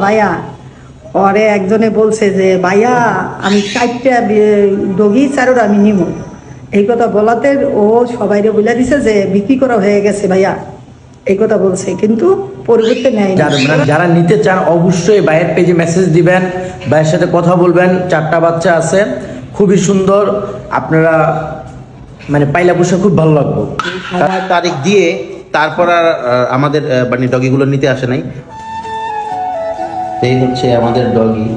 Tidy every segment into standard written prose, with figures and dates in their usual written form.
ভাইয়া পরে একজনে বলছে যে ভাইয়া আমি 4টা ডগি চারোর আমি নিব, এই কথা বলাতে ও সবাইরে বলে দিছে যে বিক্রি করা হয়ে গেছে ভাইয়া, এই কথা বলছে, কিন্তু পরিবর্তে নেয় না। যারা নিতে চান অবশ্যই ভাইয়ের পেজে মেসেজ দিবেন, ভাইয়ের সাথে কথা বলবেন। 4টা বাচ্চা আছে, খুবই সুন্দর, আপনারা পাইলা বসে খুব ভালো লাগবে। তারিখ দিয়ে তারপর আর আমাদের ডগিগুলো নিতে আসে নাই। এই হচ্ছে আমাদের ডগি,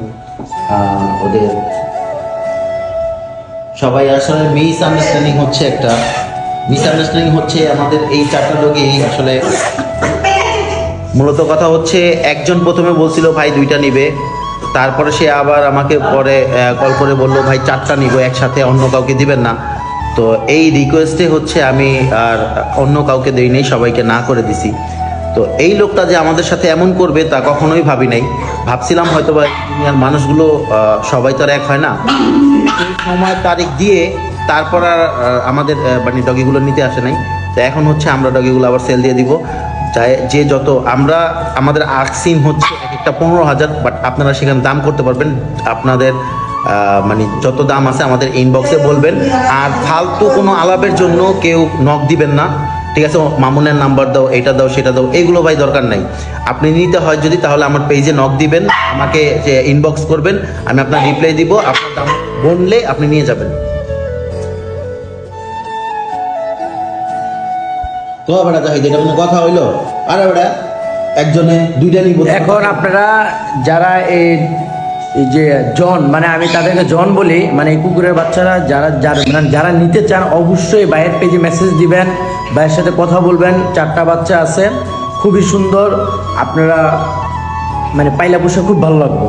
ওদের সবাই আসলে মিসআন্ডারস্ট্যান্ডিং হচ্ছে আমাদের এই 4টা ডগি আসলে। মূলত কথা হচ্ছে একজন প্রথমে বলছিল ভাই 2টা নিবে, তারপরে সে আবার আমাকে পরে কল করে বললো ভাই 4টা নিব একসাথে, অন্য কাউকে দিবেন না। তো এই রিকোয়েস্টে হচ্ছে আমি আর অন্য কাউকে দেই নাই, সবাইকে না করে দিছি। তো এই লোকটা যে আমাদের সাথে এমন করবে তা কখনোই ভাবি নাই। ভাবছিলাম হয়তো বা দুনিয়ার মানুষগুলো সবাই তো আর এক হয় না। সময় তারিখ দিয়ে তারপর আর আমাদের ডগিগুলো নিতে আসে নাই। তো এখন হচ্ছে আমরা ডগিগুলো আবার সেল দিয়ে দিব। যে যত আমাদের আর্কসিন হচ্ছে একটা 15,000, বাট আপনারা সেখানে দাম করতে পারবেন। আপনাদের যত দাম আছে আমাদের ইনবক্সে বলবেন। আর ফালতু কোনো আলাপের জন্য কেউ নক দিবেন না, ঠিক আছে? মামুনের নাম্বার দাও, এটা দাও, সেটা দাও, এগুলো ভাই দরকার নাই। আপনি নিতে হয় যদি তাহলে আমার পেজে নক দিবেন, আমাকে ইনবক্স করবেন, আমি আপনার রিপ্লাই দিব। আপনার দাম বললে আপনি নিয়ে যাবেন। তো বেটা যাই, এটা কোনো কথা হইলো? আরে বেটা একজনে 2টা নিব। এখন আপনারা যারা এই যে জন, আমি তাদেরকে জন বলি, এই কুকুরের বাচ্চারা যারা নিতে চান অবশ্যই ভাইয়ের পেজে মেসেজ দিবেন, ভাইয়ের সাথে কথা বলবেন। 4টা বাচ্চা আছে, খুবই সুন্দর, আপনারা পাইলা বসে খুব ভালো লাগবে,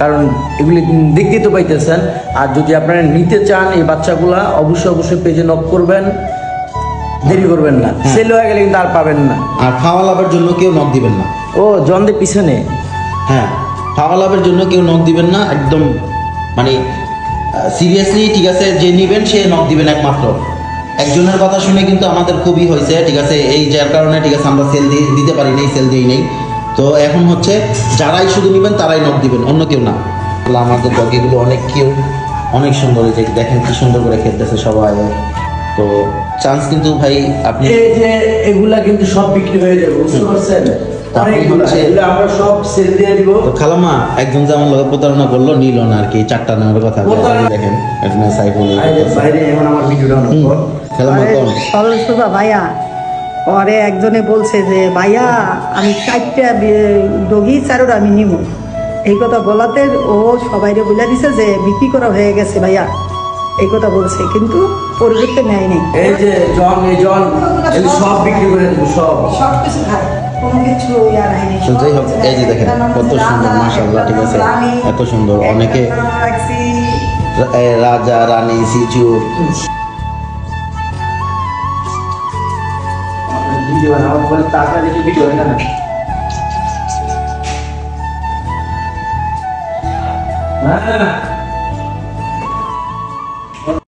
কারণ এগুলি দেখতে তো পাইতেছেন। আর যদি আপনারা নিতে চান এই বাচ্চাগুলা অবশ্যই পেজে নক করবেন, দেরি করবেন না। সেল হয়ে গেলে কিন্তু আর পাবেন না। আর খাওয়া লাভের জন্য কেউ নক দিবেন না। ও জনদের পিছনে, হ্যাঁ, খাওয়া লাভের জন্য কেউ নক দিবেন না, একদম সিরিয়াসলি, ঠিক আছে? যে নিবেন সে নক দিবেন একমাত্র। একজনের কথা শুনে কিন্তু আমাদের খুবই হয়েছে, ঠিক আছে? এই যার কারণে, ঠিক আছে, আমরা সেল দিতে পারি নাই, সেল দিই নেই। তো এখন হচ্ছে যারাই শুধু নিবেন তারাই নক দিবেন, অন্য কেউ না। আমাদের ডগিগুলো অনেক কিউট, অনেক সুন্দর, এই যে দেখেন কি সুন্দর করে খেলতেছে সবাই। তো চান্স কিন্তু ভাই আপনি এই যে এগুলা কিন্তু সব বিক্রি হয়ে যাবে, বুঝতে পারছেন? আমরা সব সেল দিয়ে দিব। খালাম্মা একজন যে আমার লগে প্রতারণা করলো, নিল না আর কি, 4টা নেওয়ার কথা। দেখেন এখানে সাইফুল ভাইয়া পরে একজনে বলছে যে ভাইয়া আমি 4টা ডগি চারোর আমি নিব, এই কথা বলাতে ও সবাইরে বলে দিছে যে বিক্রি করা হয়ে গেছে ভাইয়া, এই কথা বলছে, কিন্তু পরিবর্তে নেয় নাই। এই যে সব বিক্রি করে দেবো, সব কিছু খায়, কোনো কিছু যাই হোক। এই যে দেখেন কত সুন্দর, মাশাআল্লাহ, ঠিক আছে? এত সুন্দর, অনেকে রাজা রানী সিচু টাকা দিয়ে ভিডিও হয় না।